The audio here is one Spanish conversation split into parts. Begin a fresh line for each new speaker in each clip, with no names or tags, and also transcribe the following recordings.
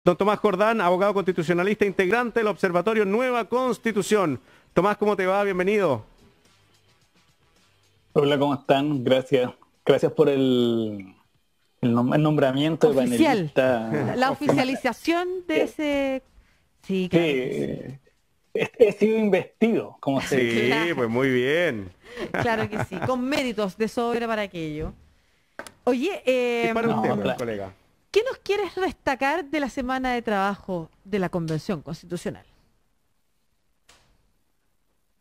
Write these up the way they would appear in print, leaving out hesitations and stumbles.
Don Tomás Jordán, abogado constitucionalista, integrante del Observatorio Nueva Constitución. Tomás, ¿cómo te va? Bienvenido.
Hola, ¿cómo están? Gracias. Gracias por el nombramiento
oficial,
de panelista.
la oficialización de ese... Sí, claro
Sí, he sido investido, como se dice.
Sí,
Claro.
pues muy bien.
Claro que sí, con méritos de sobra para aquello. Oye,
Dispara
no,
usted,
claro.
colega.
¿qué nos quieres destacar de la semana de trabajo de la Convención Constitucional?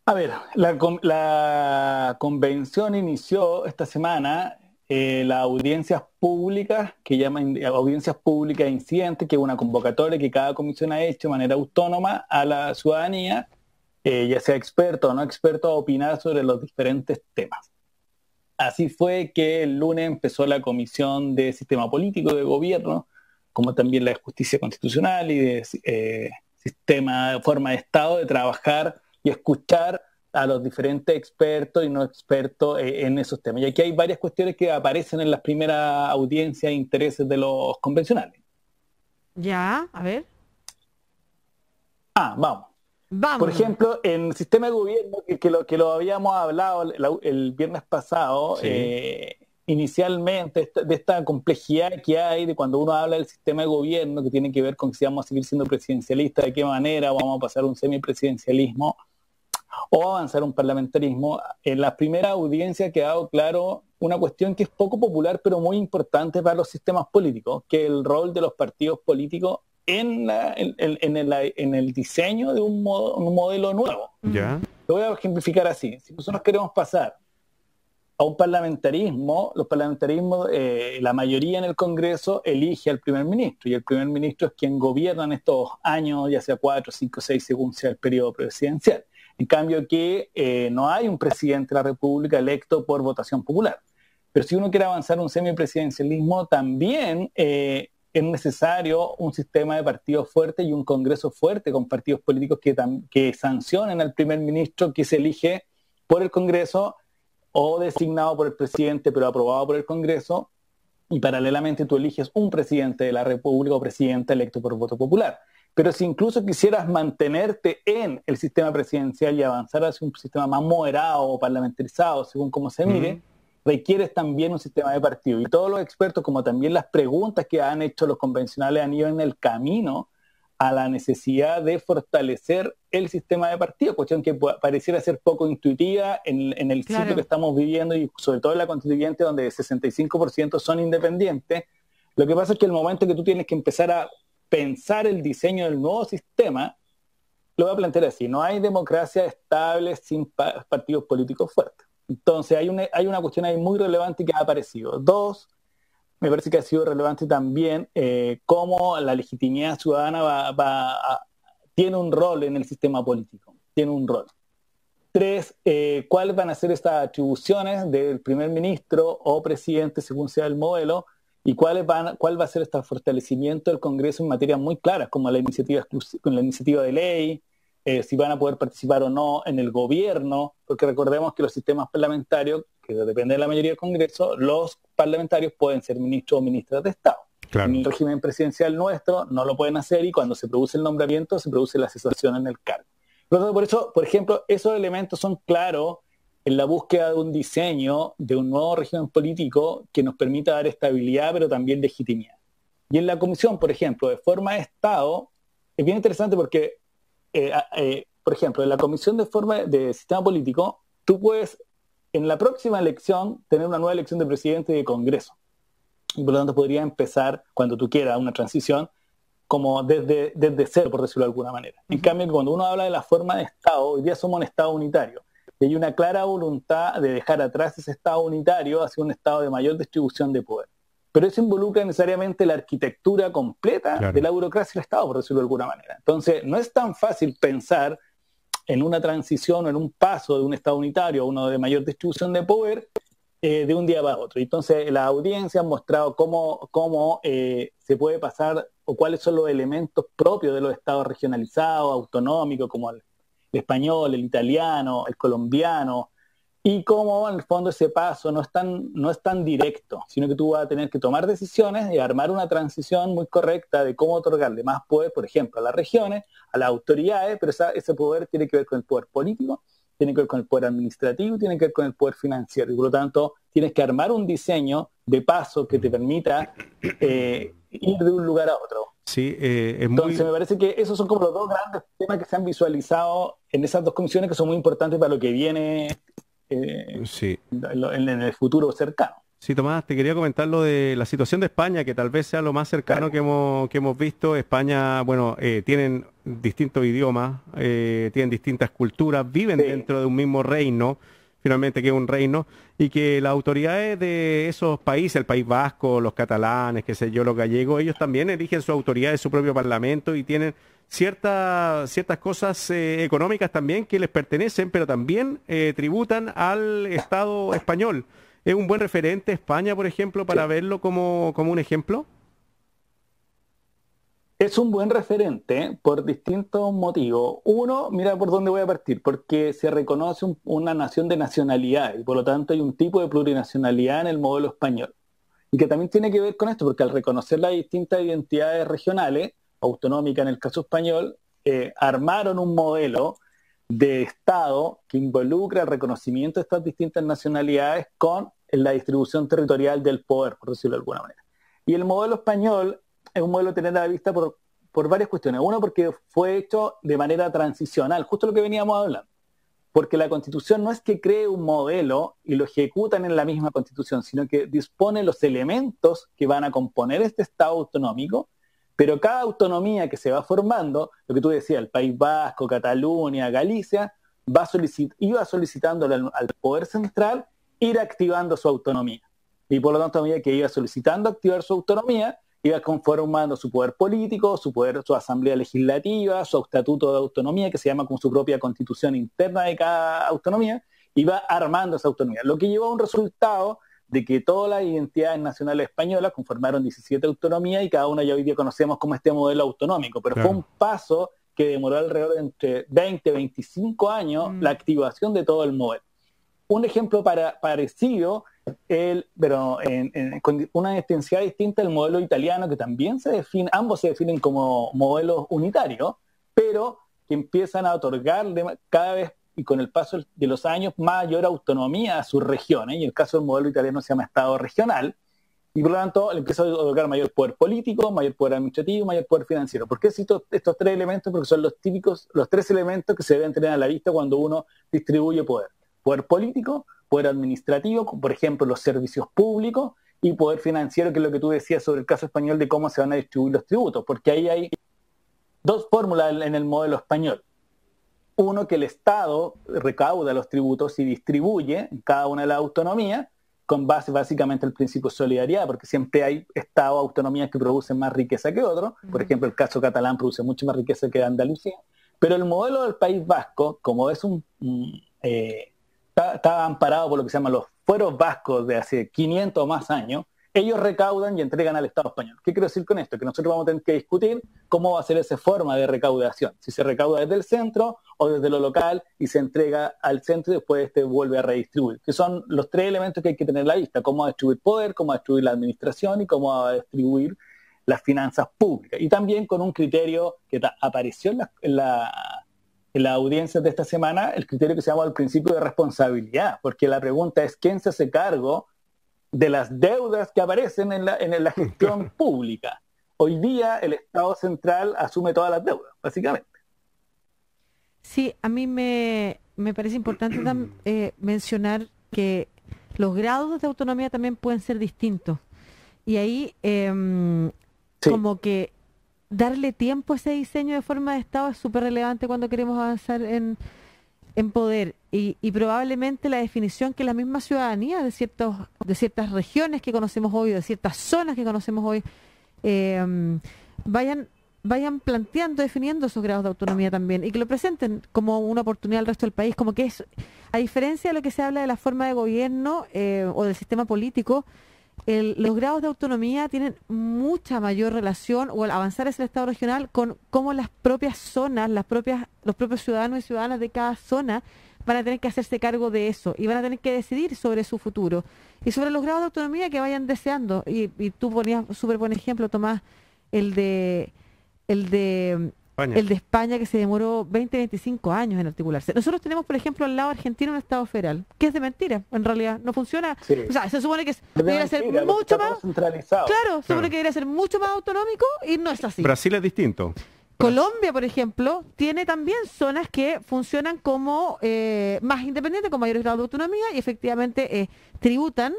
A ver, la convención inició esta semana las audiencias públicas, que llaman audiencias públicas incidentes, que es una convocatoria que cada comisión ha hecho de manera autónoma a la ciudadanía, ya sea experto o no experto, a opinar sobre los diferentes temas. Así fue que el lunes empezó la Comisión de Sistema Político de Gobierno, como también la de Justicia Constitucional y de Sistema, Forma de Estado, de trabajar y escuchar a los diferentes expertos y no expertos en esos temas. Y aquí hay varias cuestiones que aparecen en las primeras audiencias e intereses de los convencionales.
Ya, a ver.
Vamos.
Vamos.
Por ejemplo, en el sistema de gobierno, que lo habíamos hablado el viernes pasado,
Sí.
inicialmente de esta complejidad que hay de cuando uno habla del sistema de gobierno, que tiene que ver con si vamos a seguir siendo presidencialistas, de qué manera, o vamos a pasar a un semipresidencialismo o avanzar a un parlamentarismo. En la primera audiencia ha quedado claro una cuestión que es poco popular, pero muy importante para los sistemas políticos, que es el rol de los partidos políticos en el diseño de un modelo nuevo.
¿Ya?
Lo voy a ejemplificar así. Si nosotros queremos pasar a un parlamentarismo, los parlamentarismos, la mayoría en el Congreso elige al primer ministro, y el primer ministro es quien gobierna en estos años, ya sea 4, 5, 6, según sea el periodo presidencial. En cambio aquí no hay un presidente de la República electo por votación popular. Pero si uno quiere avanzar un semipresidencialismo, también es necesario un sistema de partidos fuerte y un Congreso fuerte con partidos políticos que sancionen al primer ministro que se elige por el Congreso o designado por el presidente pero aprobado por el Congreso, y paralelamente tú eliges un presidente de la República o presidente electo por voto popular. Pero si incluso quisieras mantenerte en el sistema presidencial y avanzar hacia un sistema más moderado o parlamentarizado, según cómo se mire, requieres también un sistema de partido. Y todos los expertos, como también las preguntas que han hecho los convencionales, han ido en el camino a la necesidad de fortalecer el sistema de partido, cuestión que pareciera ser poco intuitiva en el
Claro.
sitio que estamos viviendo, y sobre todo en la constituyente, donde el 65% son independientes. Lo que pasa es que el momento que tú tienes que empezar a pensar el diseño del nuevo sistema, lo voy a plantear así: no hay democracia estable sin partidos políticos fuertes. Entonces hay una cuestión ahí muy relevante que ha aparecido. Dos, me parece que ha sido relevante también cómo la legitimidad ciudadana tiene un rol en el sistema político, tiene un rol. Tres, ¿cuáles van a ser estas atribuciones del primer ministro o presidente, según sea el modelo? ¿Y cuál va a ser este fortalecimiento del Congreso en materias muy claras, como la iniciativa de ley, si van a poder participar o no en el gobierno? Porque recordemos que los sistemas parlamentarios, que depende de la mayoría del Congreso, los parlamentarios pueden ser ministros o ministras de Estado.
Claro.
En el régimen presidencial nuestro no lo pueden hacer, y cuando se produce el nombramiento se produce la cesación en el cargo. Por eso, por ejemplo, esos elementos son claros en la búsqueda de un diseño de un nuevo régimen político que nos permita dar estabilidad, pero también legitimidad. Y en la comisión, por ejemplo, de forma de Estado, es bien interesante porque, por ejemplo, en la comisión de sistema político, tú puedes, en la próxima elección, tener una nueva elección de presidente y de Congreso. Y por lo tanto podría empezar, cuando tú quieras, una transición como desde cero, por decirlo de alguna manera. En cambio, cuando uno habla de la forma de Estado, hoy día somos un Estado unitario. Y hay una clara voluntad de dejar atrás ese Estado unitario hacia un Estado de mayor distribución de poder. Pero eso involucra necesariamente la arquitectura completa de la burocracia del Estado, por decirlo de alguna manera. Entonces, no es tan fácil pensar en una transición o en un paso de un Estado unitario a uno de mayor distribución de poder de un día para otro. Entonces, la audiencia ha mostrado cómo se puede pasar, o cuáles son los elementos propios de los estados regionalizados, autonómicos, como el español, el italiano, el colombiano, y cómo en el fondo ese paso no es tan directo, sino que tú vas a tener que tomar decisiones y armar una transición muy correcta de cómo otorgarle más poder, por ejemplo, a las regiones, a las autoridades, pero ese poder tiene que ver con el poder político, tiene que ver con el poder administrativo, tiene que ver con el poder financiero, y por lo tanto tienes que armar un diseño de paso que te permita ir de un lugar a otro.
Sí,
Entonces me parece que esos son como los dos grandes temas que se han visualizado en esas dos comisiones, que son muy importantes para lo que viene
sí.
en el futuro cercano.
Sí, Tomás, te quería comentar lo de la situación de España, que tal vez sea lo más cercano que hemos visto. España, bueno, tienen distintos idiomas, tienen distintas culturas, viven dentro de un mismo reino, finalmente que es un reino, y que las autoridades de esos países, el País Vasco, los catalanes, qué sé yo, los gallegos, ellos también eligen su autoridad de su propio parlamento y tienen ciertas cosas económicas también que les pertenecen, pero también tributan al Estado español. ¿Es un buen referente España, por ejemplo, para verlo como un ejemplo?
Es un buen referente por distintos motivos. Uno, mira por dónde voy a partir, porque se reconoce una nación de nacionalidad y por lo tanto hay un tipo de plurinacionalidad en el modelo español. Y que también tiene que ver con esto, porque al reconocer las distintas identidades regionales, autonómicas en el caso español, armaron un modelo de Estado que involucra el reconocimiento de estas distintas nacionalidades con la distribución territorial del poder, por decirlo de alguna manera. Y el modelo español es un modelo a tener a la vista por varias cuestiones. Uno, porque fue hecho de manera transicional, justo lo que veníamos hablando. Porque la Constitución no es que cree un modelo y lo ejecutan en la misma Constitución, sino que dispone los elementos que van a componer este Estado autonómico, pero cada autonomía que se va formando, lo que tú decías, el País Vasco, Cataluña, Galicia, iba solicitándole al Poder Central ir activando su autonomía. Y por lo tanto, a medida que iba solicitando activar su autonomía, iba conformando su poder político, su asamblea legislativa, su estatuto de autonomía, que se llama con su propia constitución interna de cada autonomía, iba armando esa autonomía. Lo que llevó a un resultado de que todas las identidades nacionales españolas conformaron 17 autonomías y cada una ya hoy día conocemos como este modelo autonómico, pero fue un paso que demoró alrededor de entre 20 y 25 años la activación de todo el modelo. Un ejemplo parecido, pero con una intensidad distinta, el modelo italiano, que también ambos se definen como modelos unitarios, pero que empiezan a otorgarle cada vez y con el paso de los años mayor autonomía a sus regiones, y el caso del modelo italiano se llama Estado regional, y por lo tanto le empieza a otorgar mayor poder político, mayor poder administrativo, mayor poder financiero. ¿Por qué cito estos tres elementos? Porque son los tres elementos que se deben tener a la vista cuando uno distribuye poder. Poder político, poder administrativo, por ejemplo, los servicios públicos, y poder financiero, que es lo que tú decías sobre el caso español de cómo se van a distribuir los tributos, porque ahí hay dos fórmulas en el modelo español. Uno, que el Estado recauda los tributos y distribuye en cada una de las autonomías, con base básicamente al principio de solidaridad, porque siempre hay estados, autonomías que producen más riqueza que otros. Por ejemplo, el caso catalán produce mucho más riqueza que Andalucía. Pero el modelo del País Vasco, como es está amparado por lo que se llaman los fueros vascos de hace 500 o más años, ellos recaudan y entregan al Estado español. ¿Qué quiero decir con esto? Que nosotros vamos a tener que discutir cómo va a ser esa forma de recaudación. Si se recauda desde el centro o desde lo local y se entrega al centro y después vuelve a redistribuir. Que son los tres elementos que hay que tener en la vista. Cómo va a distribuir poder, cómo va a distribuir la administración y cómo va a distribuir las finanzas públicas. Y también con un criterio que apareció en la audiencia de esta semana, el criterio que se llama el principio de responsabilidad. Porque la pregunta es, ¿quién se hace cargo de las deudas que aparecen en la gestión pública? Hoy día el Estado central asume todas las deudas, básicamente.
Sí, a mí me parece importante mencionar que los grados de autonomía también pueden ser distintos. Y ahí
Sí.
como que darle tiempo a ese diseño de forma de Estado es súper relevante cuando queremos avanzar en poder. Y probablemente la definición que la misma ciudadanía de ciertas regiones que conocemos hoy, de ciertas zonas que conocemos hoy, vayan planteando, definiendo esos grados de autonomía también, y que lo presenten como una oportunidad al resto del país, como que es, a diferencia de lo que se habla de la forma de gobierno o del sistema político, los grados de autonomía tienen mucha mayor relación, o al avanzar hacia el Estado regional, con cómo las propias zonas, los propios ciudadanos y ciudadanas de cada zona van a tener que hacerse cargo de eso y van a tener que decidir sobre su futuro y sobre los grados de autonomía que vayan deseando. Y tú ponías súper buen ejemplo, Tomás, el de
España.
el de España, que se demoró 25 años en articularse. Nosotros tenemos, por ejemplo, al lado argentino un Estado federal, que es de mentira, en realidad, no funciona.
Sí.
O sea, se supone que
de
debería ser
mentira, porque
mucho
está todo
más...
centralizado.
Claro, se supone que debería ser mucho más autonómico y no es así.
Brasil es distinto.
Colombia, por ejemplo, tiene también zonas que funcionan como más independientes, con mayores grados de autonomía y efectivamente tributan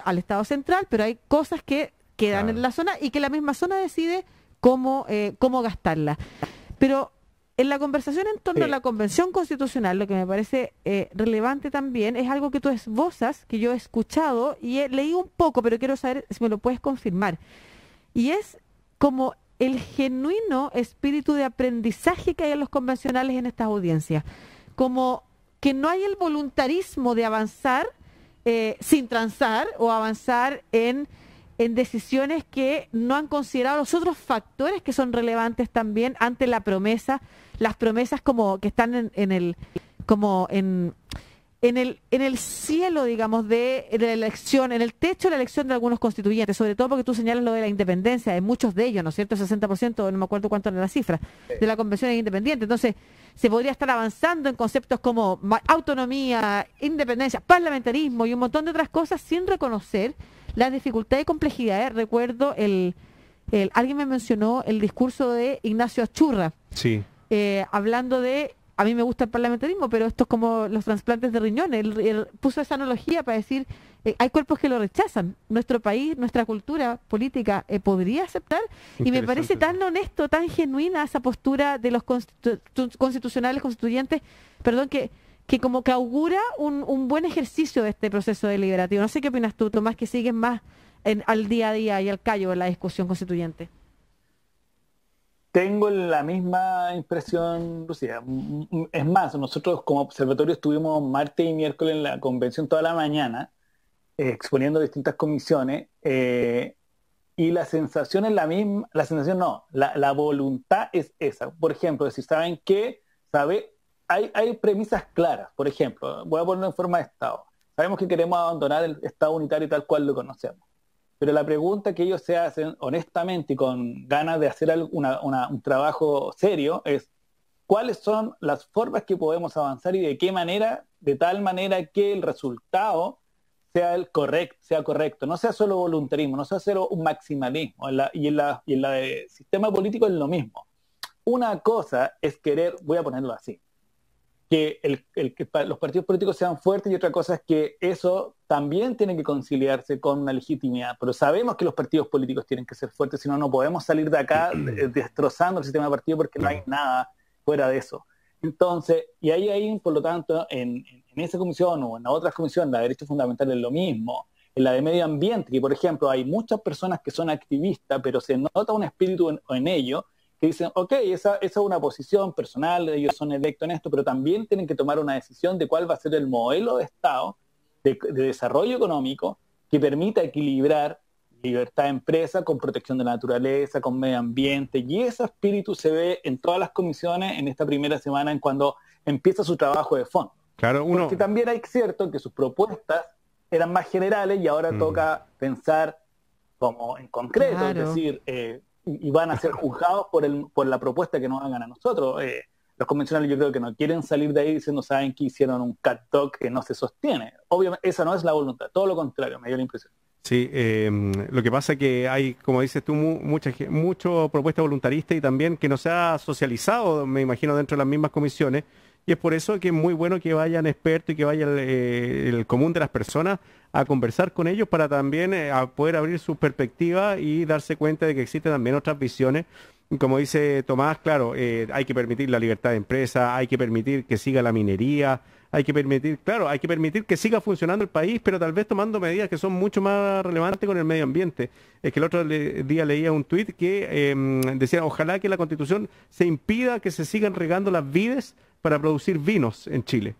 al Estado central, pero hay cosas que quedan
Claro.
en la zona y que la misma zona decide cómo gastarla. Pero en la conversación en torno
Sí.
a la Convención Constitucional, lo que me parece relevante también es algo que tú esbozas, que yo he escuchado y he leído un poco, pero quiero saber si me lo puedes confirmar. Y es como el genuino espíritu de aprendizaje que hay en los convencionales en estas audiencias. Como que no hay el voluntarismo de avanzar sin transar o avanzar en decisiones que no han considerado los otros factores que son relevantes también ante la promesa, las promesas como que están en el cielo, digamos, de la elección, en el techo de la elección de algunos constituyentes, sobre todo porque tú señalas lo de la independencia de muchos de ellos, ¿no es cierto? 60%, no me acuerdo cuánto era la cifra, de la convención independiente. Entonces, se podría estar avanzando en conceptos como autonomía, independencia, parlamentarismo y un montón de otras cosas sin reconocer las dificultades y complejidades. Recuerdo alguien me mencionó el discurso de Ignacio Achurra,
Sí.
hablando de, a mí me gusta el parlamentarismo, pero esto es como los trasplantes de riñones. Él puso esa analogía para decir, hay cuerpos que lo rechazan. Nuestro país, nuestra cultura política podría aceptar, y me parece tan honesto, tan genuina esa postura de los constitucionales, constituyentes, perdón, que como que augura un buen ejercicio de este proceso deliberativo. No sé qué opinas tú, Tomás, que sigues más al día a día y al callo de la discusión constituyente.
Tengo la misma impresión, Lucía. Es más, nosotros como observatorio estuvimos martes y miércoles en la convención toda la mañana, exponiendo distintas comisiones, y la sensación es la misma, la sensación no, la voluntad es esa. Por ejemplo, si saben que, hay premisas claras. Por ejemplo, voy a ponerlo en forma de Estado. Sabemos que queremos abandonar el Estado unitario tal cual lo conocemos. Pero la pregunta que ellos se hacen honestamente y con ganas de hacer un trabajo serio es: ¿cuáles son las formas que podemos avanzar y de qué manera? De tal manera que el resultado sea correcto, no sea solo voluntarismo, no sea solo un maximalismo. Y en la de sistema político es lo mismo. Una cosa es querer, voy a ponerlo así, que los partidos políticos sean fuertes, y otra cosa es que eso también tiene que conciliarse con una legitimidad. Pero sabemos que los partidos políticos tienen que ser fuertes, si no, no podemos salir de acá destrozando el sistema de partido, porque no hay nada fuera de eso. Entonces, y ahí por lo tanto, en esa comisión o en otras comisiones, la de derechos fundamentales es lo mismo. En la de medio ambiente, que por ejemplo hay muchas personas que son activistas, pero se nota un espíritu en ello, que dicen, ok, esa es una posición personal, ellos son electos en esto, pero también tienen que tomar una decisión de cuál va a ser el modelo de Estado, de desarrollo económico, que permita equilibrar libertad de empresa con protección de la naturaleza, con medio ambiente. Y ese espíritu se ve en todas las comisiones en esta primera semana, en cuando empieza su trabajo de fondo.
Claro,
Porque también hay cierto que sus propuestas eran más generales y ahora toca pensar como en concreto,
Claro.
es decir, y van a ser juzgados por la propuesta que nos hagan a nosotros. Los convencionales yo creo que no quieren salir de ahí diciendo, saben que hicieron un cat talk que no se sostiene. Obviamente esa no es la voluntad, todo lo contrario, me dio la impresión.
Sí, lo que pasa es que hay, como dices tú, mucha propuesta voluntarista y también que no se ha socializado, me imagino, dentro de las mismas comisiones, y es por eso que es muy bueno que vayan expertos y que vaya el común de las personas a conversar con ellos para también a poder abrir sus perspectivas y darse cuenta de que existen también otras visiones. Como dice Tomás, claro, hay que permitir la libertad de empresa, hay que permitir que siga la minería, hay que permitir que siga funcionando el país, pero tal vez tomando medidas que son mucho más relevantes con el medio ambiente. Es que el otro día leía un tuit que decía, ojalá que la Constitución se impida que se sigan regando las vides para producir vinos en Chile,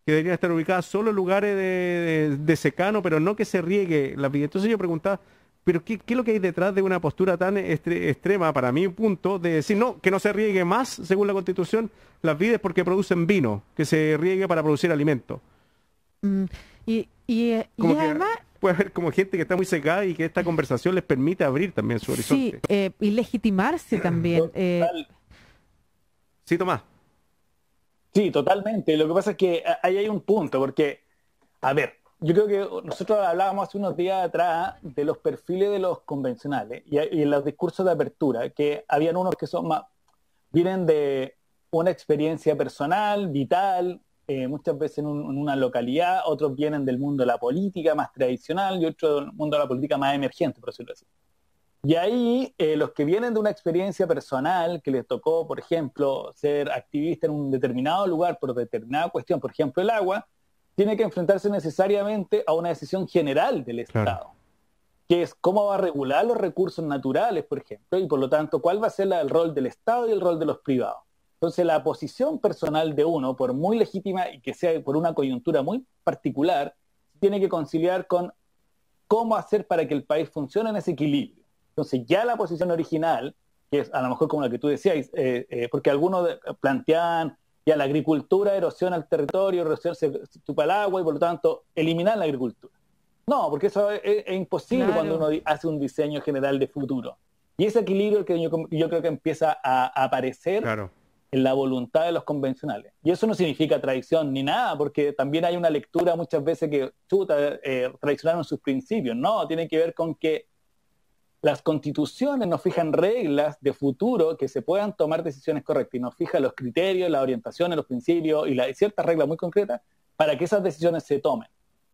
que deberían estar ubicadas solo en lugares de secano, pero no que se riegue las vides. Entonces yo preguntaba, pero ¿qué es lo que hay detrás de una postura tan extrema, para mi punto, de decir, no, que no se riegue más, según la Constitución, las vides porque producen vino, que se riegue para producir alimento?
Y además...
Puede haber como gente que está muy secada y que esta conversación les permite abrir también su horizonte.
Sí, y legitimarse también.
Sí, Tomás.
Sí, totalmente. Lo que pasa es que ahí hay un punto, porque, a ver, yo creo que nosotros hablábamos hace unos días atrás de los perfiles de los convencionales y en los discursos de apertura, que habían unos que son más, vienen de una experiencia personal, vital, muchas veces en una localidad, otros vienen del mundo de la política más tradicional y otros del mundo de la política más emergente, por decirlo así. Y ahí los que vienen de una experiencia personal, que les tocó, por ejemplo, ser activista en un determinado lugar por determinada cuestión, por ejemplo el agua, tiene que enfrentarse necesariamente a una decisión general del Estado, claro, que es cómo va a regular los recursos naturales, por ejemplo, y por lo tanto, cuál va a ser el rol del Estado y el rol de los privados. Entonces, la posición personal de uno, por muy legítima y que sea por una coyuntura muy particular, tiene que conciliar con cómo hacer para que el país funcione en ese equilibrio. Entonces, ya la posición original, que es a lo mejor como la que tú decías, porque algunos planteaban ya la agricultura erosiona el territorio, erosiona, se chupa el agua y por lo tanto eliminar la agricultura. No, porque eso es imposible, claro, cuando uno hace un diseño general de futuro. Y ese equilibrio que yo creo que empieza a aparecer, claro, en la voluntad de los convencionales. Y eso no significa traición ni nada, porque también hay una lectura muchas veces que traicionaron sus principios. No, tiene que ver con que las constituciones nos fijan reglas de futuro que se puedan tomar decisiones correctas y nos fijan los criterios, las orientaciones, los principios y ciertas reglas muy concretas para que esas decisiones se tomen.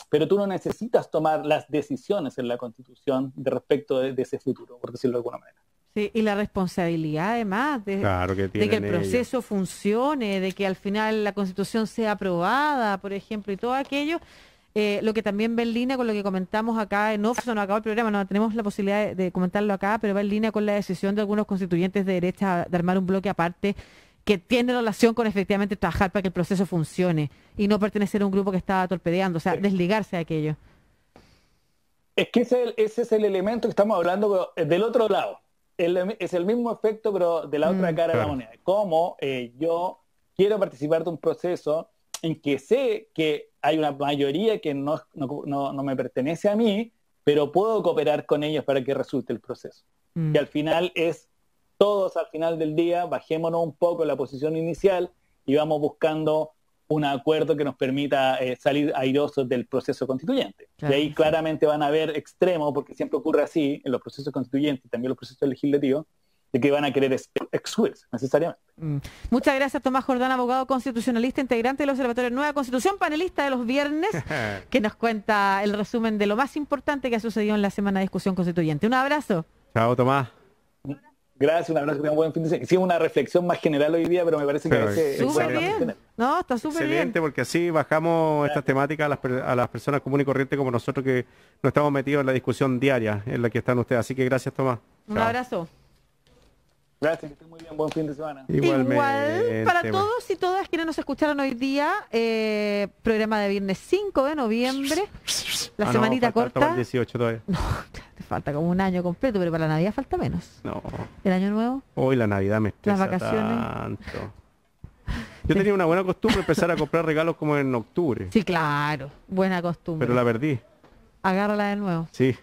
Pero tú no necesitas tomar las decisiones en la Constitución de respecto de ese futuro, por decirlo de alguna manera.
Sí, y la responsabilidad además de que el proceso funcione, de que al final la Constitución sea aprobada, por ejemplo, y todo aquello, lo que también va en línea con lo que comentamos acá en off, no acabó el programa, no tenemos la posibilidad de comentarlo acá, pero va en línea con la decisión de algunos constituyentes de derecha de armar un bloque aparte que tiene relación con efectivamente trabajar para que el proceso funcione y no pertenecer a un grupo que está torpedeando, o sea, desligarse de aquello.
Es que ese es el elemento que estamos hablando del otro lado. Es el mismo efecto, pero de la otra cara de la moneda. Como yo quiero participar de un proceso en que sé que hay una mayoría que no me pertenece a mí, pero puedo cooperar con ellos para que resulte el proceso. Que al final todos al final del día, bajémonos un poco la posición inicial y vamos buscando un acuerdo que nos permita salir airosos del proceso constituyente. Claro. Y ahí claramente van a haber extremos, porque siempre ocurre así en los procesos constituyentes, también los procesos legislativos, de que van a querer excluirse necesariamente.
Muchas gracias, Tomás Jordán, abogado constitucionalista, integrante del Observatorio Nueva Constitución, panelista de los viernes, que nos cuenta el resumen de lo más importante que ha sucedido en la semana de discusión constituyente. Un abrazo.
Chao, Tomás.
Gracias, un abrazo, que tengan buen fin de semana. Hicimos una reflexión más general hoy día, pero me parece que a veces...
Súper bien. No, está súper bien.
Excelente, porque así bajamos estas temáticas a las personas comunes y corrientes como nosotros que no estamos metidos en la discusión diaria en la que están ustedes. Así que gracias, Tomás.
Un abrazo.
Gracias, que estén muy bien. Buen fin de semana.
Igual para todos y todas quienes nos escucharon hoy día, programa de viernes 5 de noviembre, la semanita corta.
El 18 todavía.
No, te falta como un año completo, pero para la Navidad falta menos.
No.
¿El año nuevo?
Hoy la Navidad me estresa
las vacaciones.
tanto. Yo tenía una buena costumbre empezar a comprar regalos como en octubre.
Sí, claro, buena costumbre.
Pero la perdí.
Agárrala de nuevo.
Sí.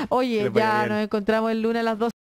Oye, ya nos encontramos el lunes a las 12.